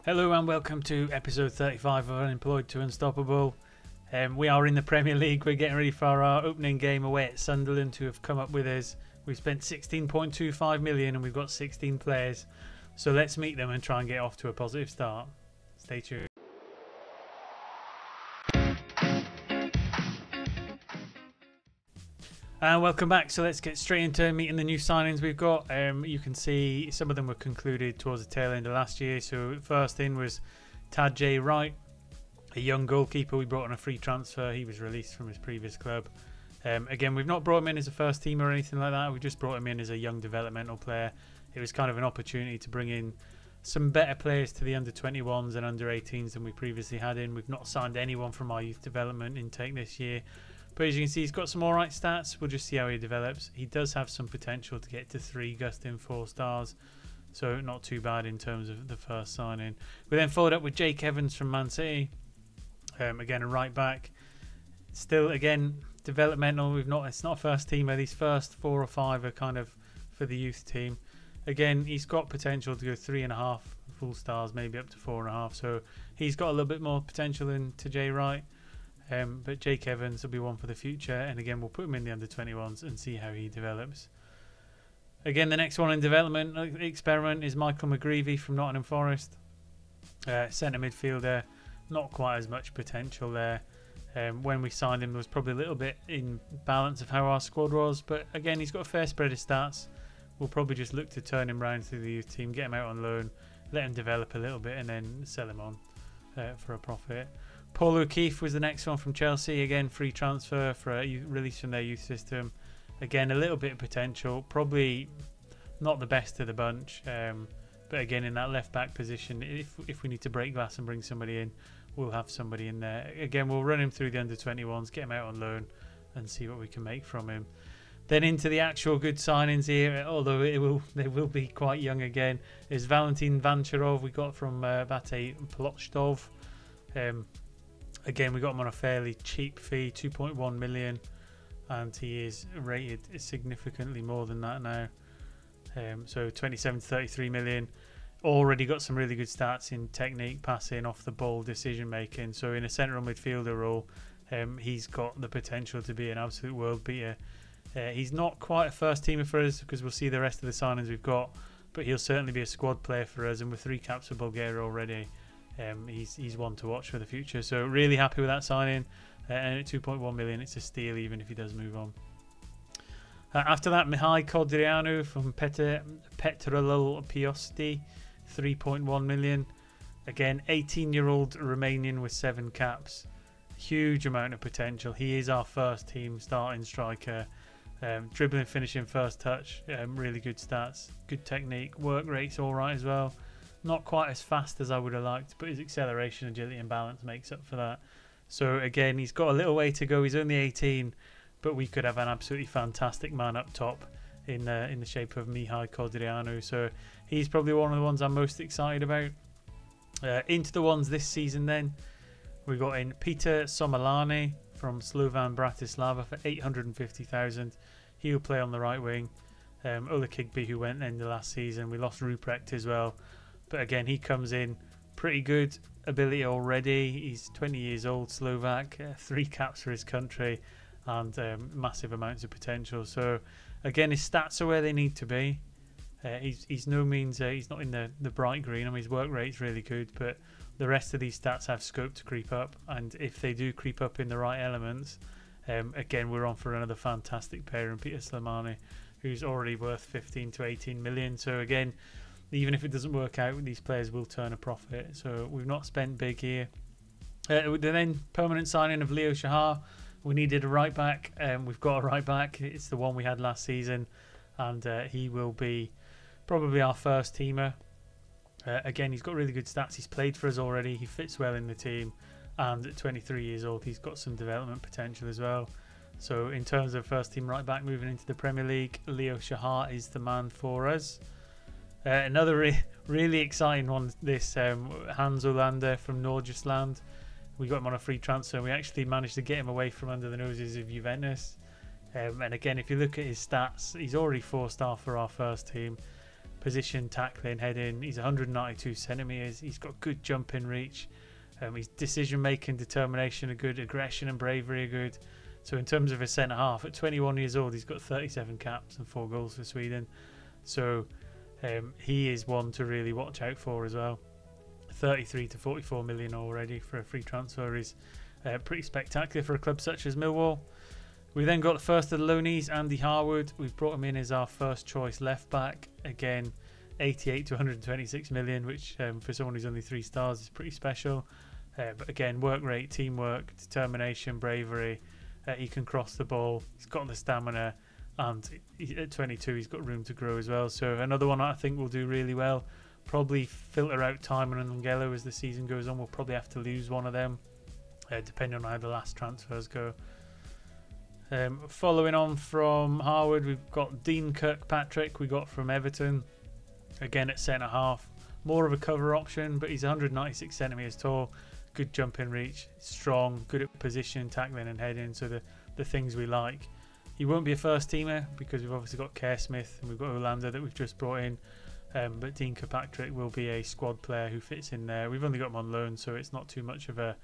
Hello and welcome to episode 35 of Unemployed to Unstoppable. We are in the Premier League. We're getting ready for our opening game away at Sunderland, who have come up with us. We've spent 16.25 million and we've got 16 players. So let's meet them and try and get off to a positive start. Stay tuned. And welcome back. So let's get straight into meeting the new signings we've got. You can see some of them were concluded towards the tail end of last year. So first in was J. Wright, a young goalkeeper we brought on a free transfer. He was released from his previous club. Again, we've not brought him in as a first team or anything like that. We just brought him in as a young developmental player. It was kind of an opportunity to bring in some better players to the under 21s and under 18s than we previously had in. We've not signed anyone from our youth development intake this year. But as you can see, he's got some alright stats. We'll just see how he develops. He does have some potential to get to 3 gusting 4 stars. So not too bad in terms of the first signing. We then followed up with Jake Evans from Man City. Again, a right back. Still, again, developmental. It's not a first teamer. These first 4 or 5 are kind of for the youth team. Again, he's got potential to go 3.5 full stars, maybe up to 4.5. So he's got a little bit more potential than J. Wright. But Jake Evans will be one for the future, and again we'll put him in the under 21s and see how he develops. Again, the next one in development experiment is Michael McGreevy from Nottingham Forest, centre midfielder. Not quite as much potential there. When we signed him, there was probably a little bit in balance of how our squad was, but again he's got a fair spread of stats. We'll probably just look to turn him round through the youth team, get him out on loan, let him develop a little bit, and then sell him on for a profit. Paul O'Keefe was the next one from Chelsea. Again, free transfer for a release from their youth system. Again, a little bit of potential. Probably not the best of the bunch. But again, in that left-back position, if we need to break glass and bring somebody in, we'll have somebody in there. Again, we'll run him through the under-21s, get him out on loan, and see what we can make from him. Then into the actual good signings here, although they will be quite young again, is Valentin Vancharov we got from Bate Plotchtov. Again, we got him on a fairly cheap fee, 2.1 million, and he is rated significantly more than that now. So 27 to 33 million. Already got some really good stats in technique, passing, off the ball, decision making. So in a central midfielder role, he's got the potential to be an absolute world beater. He's not quite a first teamer for us because we'll see the rest of the signings we've got, but he'll certainly be a squad player for us, and with 3 caps for Bulgaria already, he's one to watch for the future. So really happy with that signing, and at 2.1 million it's a steal even if he does move on. After that, Mihai Codreanu from Petrolul Piosti, 3.1 million. Again, 18-year-old Romanian with 7 caps. Huge amount of potential. He is our first team starting striker. Dribbling, finishing, first touch, really good stats, good technique, work rate's alright as well. Not quite as fast as I would have liked, but his acceleration, agility and balance makes up for that. So again, he's got a little way to go. He's only 18, but we could have an absolutely fantastic man up top in the shape of Mihai Codreanu. So he's probably one of the ones I'm most excited about. Into the ones this season then, we got in Peter Somalani from Slovan Bratislava for 850,000. He'll play on the right wing. Ola Kigby, who went in the last season. We lost Ruprecht as well. But again, he comes in pretty good ability already. He's 20 years old, Slovak, 3 caps for his country, and massive amounts of potential. So again, his stats are where they need to be. He's no means he's not in the bright green. I mean, his work rate's really good, but the rest of these stats have scope to creep up, and if they do creep up in the right elements, again, we're on for another fantastic pair in Peter Slimani, who's already worth 15 to 18 million. So again, even if it doesn't work out, these players will turn a profit. So we've not spent big here. The then permanent signing of Leo Shahar. We needed a right back. We've got a right back. It's the one we had last season, and he will be probably our first teamer. Again, he's got really good stats. He's played for us already. He fits well in the team, and at 23 years old, he's got some development potential as well. So in terms of first team right back moving into the Premier League, Leo Shahar is the man for us. Another really exciting one, this Hans Olander from Norgesland. We got him on a free transfer. We actually managed to get him away from under the noses of Juventus. And again, if you look at his stats, he's already 4-star for our first team. position, tackling, heading. He's 192 centimetres. He's got good jumping reach. His decision making, determination are good. Aggression and bravery are good. So in terms of a centre half, at 21 years old, he's got 37 caps and 4 goals for Sweden. So he is one to really watch out for as well. 33 to 44 million already for a free transfer is pretty spectacular for a club such as Millwall. We then got the first of the loanees, Andy Harwood. We've brought him in as our first choice left back. Again, 88 to 126 million, which for someone who's only 3 stars is pretty special. But again, work rate, teamwork, determination, bravery. He can cross the ball. He's got the stamina, and at 22, he's got room to grow as well. So another one I think will do really well. Probably filter out Timon and Angelo as the season goes on. We'll probably have to lose one of them, depending on how the last transfers go. Following on from Harwood, we've got Dean Kirkpatrick. We got from Everton, again at centre half. More of a cover option, but he's 196 centimetres tall. Good jumping reach, strong, good at position, tackling and heading, so the things we like. He won't be a first teamer because we've obviously got Kerr Smith and we've got Olander that we've just brought in, but Dean Kirkpatrick will be a squad player who fits in there. We've only got him on loan, so it's not too much of a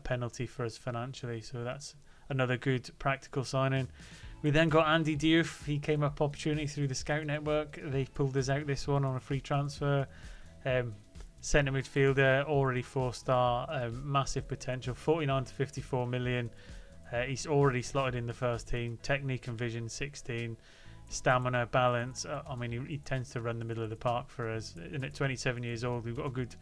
penalty for us financially, so that's another good practical signing. We then got Andy Diouf. He came up opportunity through the scout network. They pulled us out this one on a free transfer. Centre midfielder, already 4-star, massive potential, 49 to 54 million. He's already slotted in the first team. Technique and vision, 16. Stamina, balance. I mean, he tends to run the middle of the park for us. And at 27 years old, we've got a good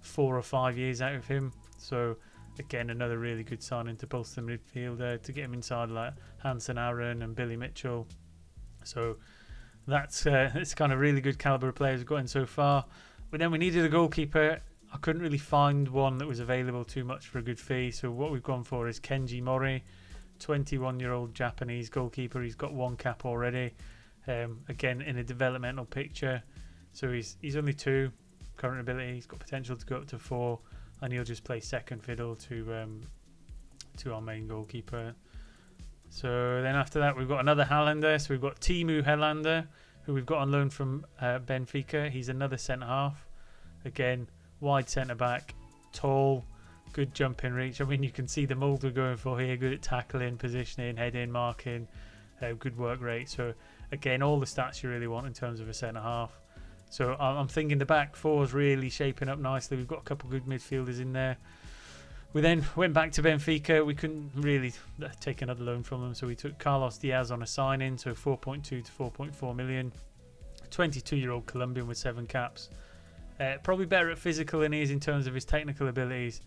4 or 5 years out of him. So, again, another really good signing to bolster the midfielder, to get him inside like Hansen Aaron and Billy Mitchell. So, that's kind of really good calibre of players we've got in so far. But then we needed a goalkeeper. I couldn't really find one that was available too much for a good fee. So what we've gone for is Kenji Mori, 21-year-old Japanese goalkeeper. He's got 1 cap already. Again, in a developmental picture. So he's only 2 current ability. He's got potential to go up to 4, and he'll just play second fiddle to our main goalkeeper. So then after that, we've got another Hollander. So we've got Timu Helander, who we've got on loan from Benfica. He's another centre-half. Again, wide centre-back, tall, good jumping reach. I mean, you can see the mould we're going for here. Good at tackling, positioning, heading, marking, good work rate. So, again, all the stats you really want in terms of a centre-half. So, I'm thinking the back four is really shaping up nicely. We've got a couple good midfielders in there. We then went back to Benfica. We couldn't really take another loan from them, so we took Carlos Diaz on a sign-in, so 4.2 to 4.4 million. 22-year-old Colombian with 7 caps. Probably better at physical than he is in terms of his technical abilities,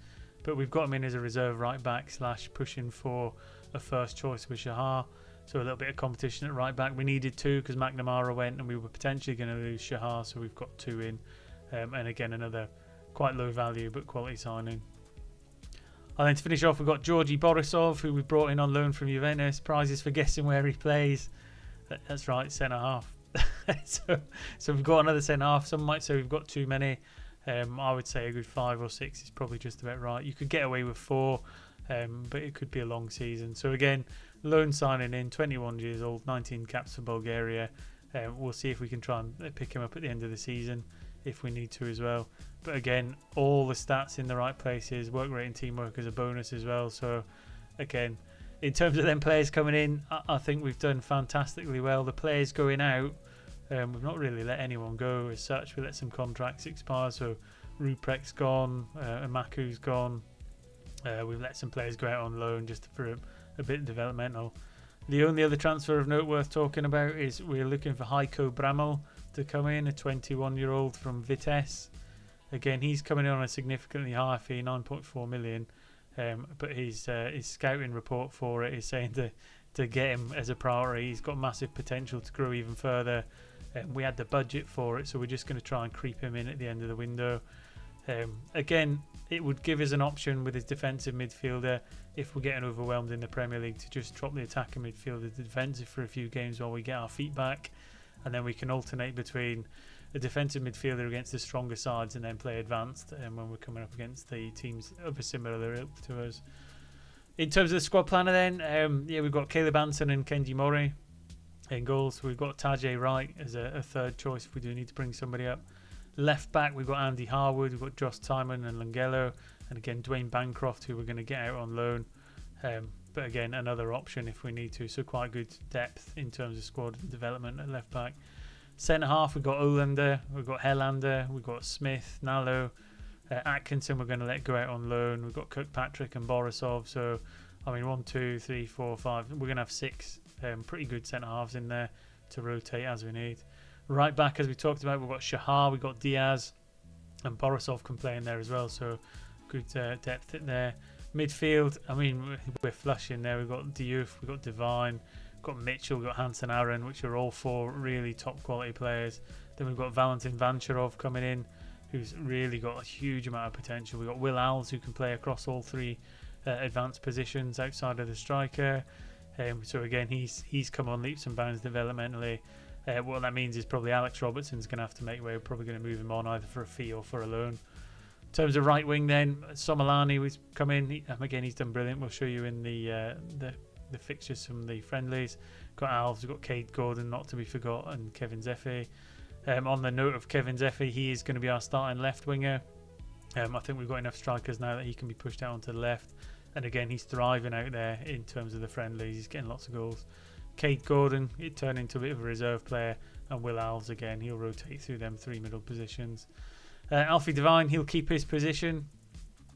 but we've got him in as a reserve right-back / pushing for a first choice with Shahar. So a little bit of competition at right-back. We needed 2 because McNamara went, and we were potentially going to lose Shahar, so we've got 2 in. And again, another quite low value but quality signing. And then to finish off, we've got Georgi Borisov, who we brought in on loan from Juventus. Prizes for guessing where he plays. That's right, centre-half. so we've got another centre-half. Some might say we've got too many. I would say a good 5 or 6 is probably just about right. You could get away with 4, but it could be a long season. So again, loan signing in, 21 years old, 19 caps for Bulgaria. We'll see if we can try and pick him up at the end of the season if we need to as well. But again, all the stats in the right places, work rate and teamwork as a bonus as well. So again, in terms of them players coming in, I think we've done fantastically well. The players going out, we've not really let anyone go as such. We let some contracts expire, so Ruprek's gone, Amaku's gone. We've let some players go out on loan just for a bit developmental. The only other transfer of note worth talking about is we're looking for Heiko Bramel to come in, a 21-year-old from Vitesse. Again, he's coming in on a significantly higher fee, 9.4 million. But his scouting report for it is saying to get him as a priority. He's got massive potential to grow even further. We had the budget for it, so we're just going to try and creep him in at the end of the window. Again, it would give us an option with his defensive midfielder if we're getting overwhelmed in the Premier League to just drop the attacking midfielder to defensive for a few games while we get our feet back, and then we can alternate between a defensive midfielder against the stronger sides and then play advanced when we're coming up against the teams of a similar ilk to us. In terms of the squad planner then, we've got Caleb Anson and Kenji Mori. In goals, we've got Tajay Wright as a third choice if we do need to bring somebody up. Left back, we've got Andy Harwood, we've got Josh Timon and Langello, and again Dwayne Bancroft, who we're going to get out on loan. But again, another option if we need to. So quite good depth in terms of squad development at left back. Centre half, we've got Olander, we've got Hellander, we've got Smith, Nallo, Atkinson. We're going to let go out on loan. We've got Kirkpatrick and Borisov. So I mean, 1, 2, 3, 4, 5. We're going to have 6 pretty good centre halves in there to rotate as we need. Right back, as we talked about, we've got Shahar, we've got Diaz, and Borisov can play in there as well. So good depth in there. Midfield, I mean, we're flush in there. We've got Diouf, we've got Devine, we've got Mitchell, we've got Hansen Aaron, which are all 4 really top quality players. Then we've got Valentin Vancharov coming in, who's really got a huge amount of potential. We've got Will Alves, who can play across all 3 advanced positions outside of the striker. So again, he's come on leaps and bounds developmentally. What that means is probably Alex Robertson's going to have to make way. We're probably going to move him on either for a fee or for a loan. In terms of right wing, then Somalani was come in. Again, he's done brilliant. We'll show you in the fixtures from the friendlies. Got Alves, we've got Cade Gordon, not to be forgotten, and Kevin Zeffie. On the note of Kevin Zeffie, he is going to be our starting left winger. I think we've got enough strikers now that he can be pushed out onto the left. And again, he's thriving out there in terms of the friendlies. He's getting lots of goals. Cade Gordon, it turned into a bit of a reserve player. And Will Alves, again, he'll rotate through them 3 middle positions. Alfie Devine, he'll keep his position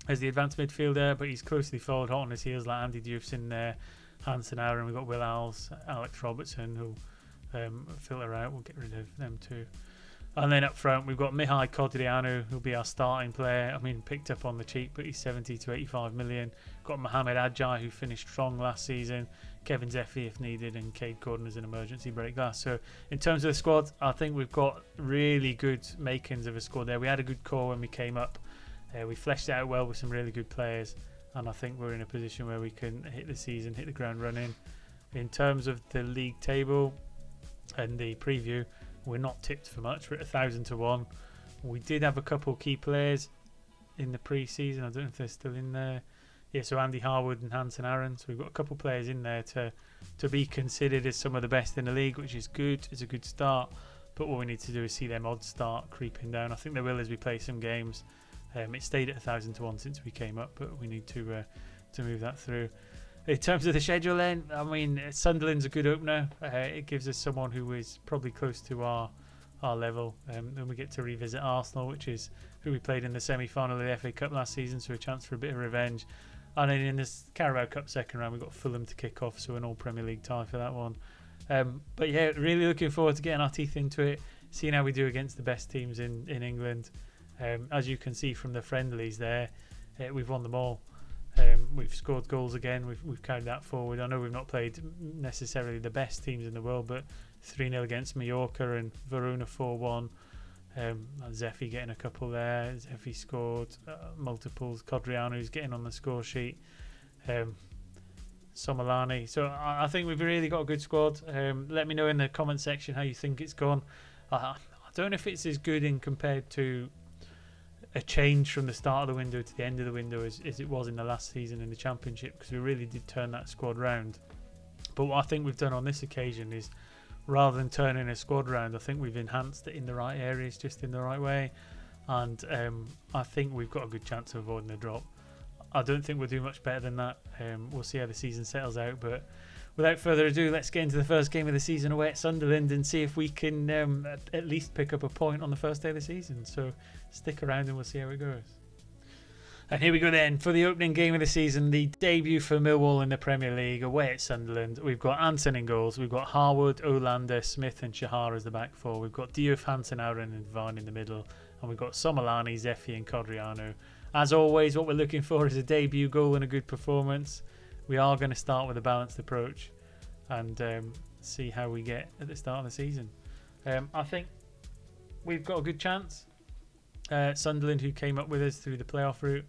as the advanced midfielder, but he's closely followed hot on his heels like Andy Diouf's in there. Hansen Aaron, we've got Will Alves, Alex Robertson, who'll filter out. We'll get rid of them too. And then up front, we've got Mihai Codreanu, who'll be our starting player. I mean, picked up on the cheap, but he's 70 to 85 million. Got Mohamed Adjai, who finished strong last season. Kevin Zeffie, if needed, and Cade Gordon as an emergency break glass. So, in terms of the squad, I think we've got really good makings of a squad there. We had a good core when we came up. We fleshed it out well with some really good players. And I think we're in a position where we can hit the season, hit the ground running. In terms of the league table and the preview, we're not tipped for much. We're at 1,000 to 1. We did have a couple key players in the pre-season. I don't know if they're still in there. Yeah, so Andy Harwood and Hansen Aaron. So we've got a couple players in there to be considered as some of the best in the league, which is good. It's a good start. But what we need to do is see them odds start creeping down. I think they will as we play some games. It stayed at 1,000 to 1 since we came up, but we need to move that through. In terms of the schedule then, I mean, Sunderland's a good opener. It gives us someone who is probably close to our level. Then we get to revisit Arsenal, which is who we played in the semi-final of the FA Cup last season, so a chance for a bit of revenge. And then in this Carabao Cup second round, we've got Fulham to kick off, so an all-Premier League tie for that one. But yeah, really looking forward to getting our teeth into it, seeing how we do against the best teams in England. As you can see from the friendlies there, we've won them all. We've scored goals again. We've carried that forward. I know we've not played necessarily the best teams in the world, but 3-0 against Mallorca and Verona 4-1. Zeffie getting a couple there. Zeffie scored multiples. Codreanu's getting on the score sheet. Somalani. So I think we've really got a good squad. Let me know in the comment section how you think it's gone. I don't know if it's as good in compared to a change from the start of the window to the end of the window as it was in the last season in the Championship, because we really did turn that squad round. But what I think we've done on this occasion is, rather than turning a squad round, I think we've enhanced it in the right areas, just in the right way, and I think we've got a good chance of avoiding the drop. I don't think we'll do much better than that. We'll see how the season settles out, but without further ado, let's get into the first game of the season away at Sunderland and see if we can at least pick up a point on the first day of the season. So stick around and we'll see how it goes. And here we go then for the opening game of the season, the debut for Millwall in the Premier League away at Sunderland. We've got Anson in goals, we've got Harwood, Olander, Smith and Shahar as the back four. We've got Diouf, Hansen, Aaron and Devine in the middle, and we've got Somalani, Zeffie and Codreanu. As always, what we're looking for is a debut goal and a good performance. We are going to start with a balanced approach and see how we get at the start of the season. I think we've got a good chance. Sunderland, who came up with us through the playoff route,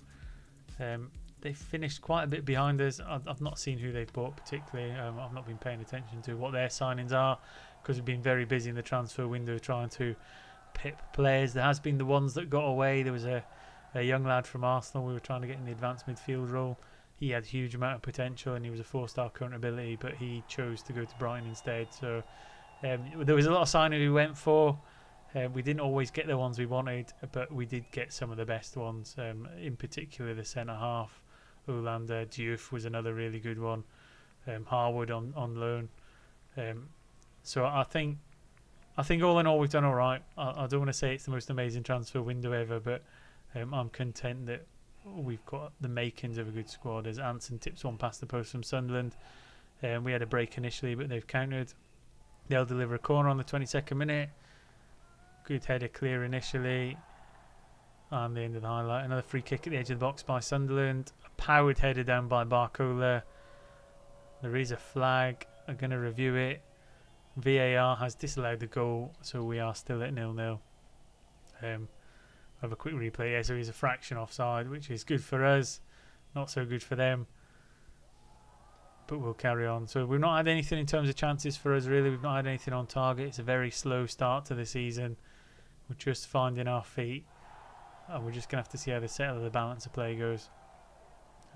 they finished quite a bit behind us. I've not seen who they've bought particularly. I've not been paying attention to what their signings are, because we've been very busy in the transfer window trying to pip players. There has been the ones that got away. There was a young lad from Arsenal we were trying to get in the advanced midfield role. He had a huge amount of potential and he was a 4-star current ability, but he chose to go to Brighton instead. So There was a lot of signings we went for. We didn't always get the ones we wanted, but we did get some of the best ones. In particular, the centre half, Olander, Diouf was another really good one. Harwood on loan. So I think all in all we've done all right. I don't want to say it's the most amazing transfer window ever, but I'm content that we've got the makings of a good squad. As Anson tips one past the post from Sunderland. We had a break initially, but they've countered. They'll deliver a corner on the 22nd minute. Good header clear initially. And the end of the highlight. Another free kick at the edge of the box by Sunderland. A powered header down by Barcola. There is a flag. I'm going to review it. VAR has disallowed the goal, so we are still at 0-0. Have a quick replay. Yeah, so he's a fraction offside, which is good for us, not so good for them. But we'll carry on. So we've not had anything in terms of chances for us, really. We've not had anything on target. It's a very slow start to the season. We're just finding our feet, and we're just going to have to see how the settle of the balance of play goes.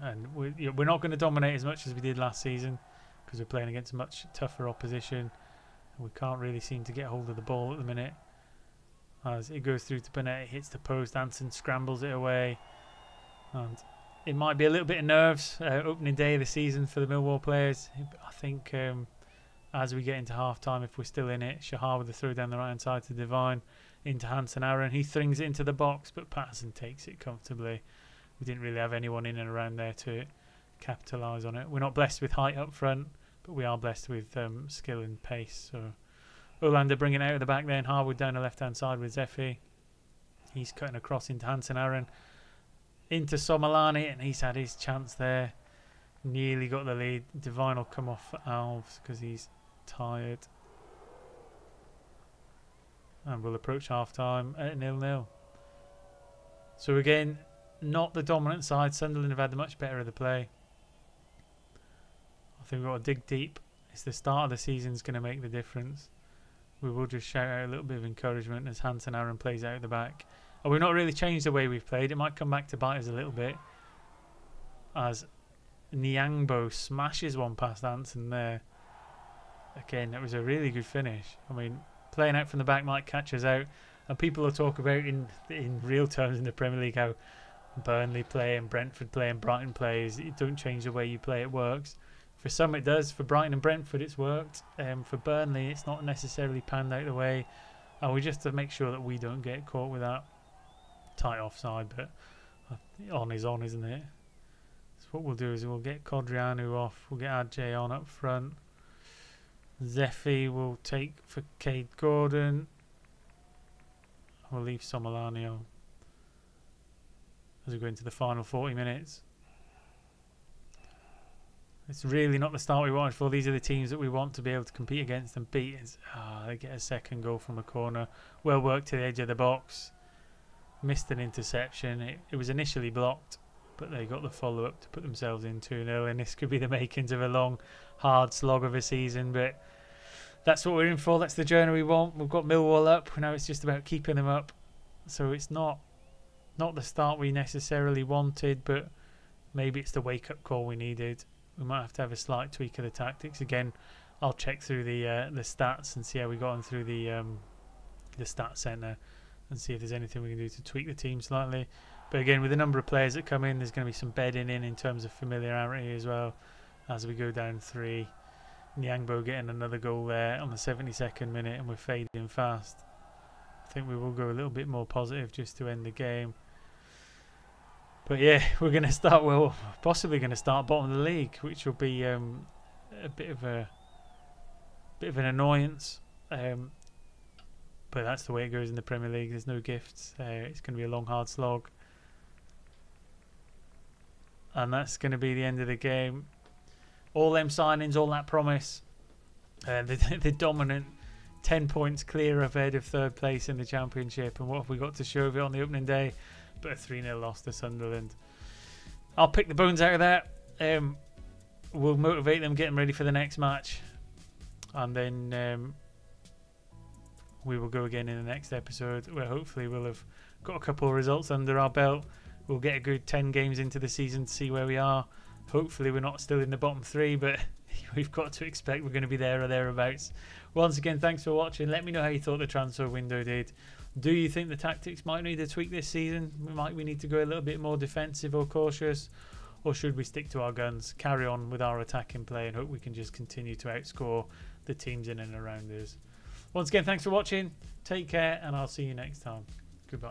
And we're not going to dominate as much as we did last season, because we're playing against much tougher opposition. And we can't really seem to get hold of the ball at the minute. As it goes through to Burnett, it hits the post. Anson scrambles it away, and it might be a little bit of nerves. Opening day of the season for the Millwall players. I think as we get into half time, if we're still in it, Shahar with a throw down the right hand side to Devine into Hansen Aaron. He thrings it into the box, but Patterson takes it comfortably. We didn't really have anyone in and around there to capitalise on it. We're not blessed with height up front, but we are blessed with skill and pace. So Olander bringing it out of the back then. Harwood down the left hand side with Zephy. He's cutting across into Hansen Aaron. Into Somalani, and he's had his chance there. Nearly got the lead. Devine will come off for Alves because he's tired. And we'll approach half time at 0-0. So again, not the dominant side. Sunderland have had the much better of the play. I think we've got to dig deep. It's the start of the season is going to make the difference. We will just shout out a little bit of encouragement as Hansen Aaron plays out the back. And we've not really changed the way we've played. It might come back to bite us a little bit. As Nyangbo smashes one past Anson there. Again, that was a really good finish. I mean, playing out from the back might catch us out. And people will talk about in real terms in the Premier League how Burnley play and Brentford play and Brighton plays. It don't change the way you play, it works. For some it does. For Brighton and Brentford it's worked. For Burnley it's not necessarily panned out the way. And we just have to make sure that we don't get caught with that tight offside. But on is on, isn't it? So what we'll do is we'll get Codrianu off. We'll get Adjei on up front. Zephy will take for Cade Gordon. We'll leave Somalani on as we go into the final 40 minutes. It's really not the start we wanted for. These are the teams that we want to be able to compete against and beat. They get a second goal from a corner. Well worked to the edge of the box. Missed an interception. It was initially blocked, but they got the follow-up to put themselves in 2-0. And this could be the makings of a long, hard slog of a season. But that's what we're in for. That's the journey we want. We've got Millwall up. Now it's just about keeping them up. So it's not the start we necessarily wanted, but maybe it's the wake-up call we needed. We might have to have a slight tweak of the tactics. Again, I'll check through the stats and see how we got on through the stats centre and see if there's anything we can do to tweak the team slightly. But again, with the number of players that come in, there's going to be some bedding in terms of familiarity as well as we go down 3. Nyangbo getting another goal there on the 72nd minute, and we're fading fast. I think we will go a little bit more positive just to end the game. But yeah, we're going to start, well, possibly going to start bottom of the league, which will be a bit of an annoyance. But that's the way it goes in the Premier League. There's no gifts. It's going to be a long, hard slog. And that's going to be the end of the game. All them signings, all that promise. The dominant 10 points clear ahead of third place in the Championship. And what have we got to show of it on the opening day? But a 3-0 loss to Sunderland. I'll pick the bones out of that. We'll motivate them, get them ready for the next match. And then we will go again in the next episode, where hopefully we'll have got a couple of results under our belt. We'll get a good 10 games into the season to see where we are. Hopefully we're not still in the bottom 3, but we've got to expect we're going to be there or thereabouts. Once again, thanks for watching. Let me know how you thought the transfer window did. Do you think the tactics might need a tweak this season? We need to go a little bit more defensive or cautious? Or should we stick to our guns, carry on with our attacking play, and hope we can just continue to outscore the teams in and around us? Once again, thanks for watching. Take care, and I'll see you next time. Goodbye.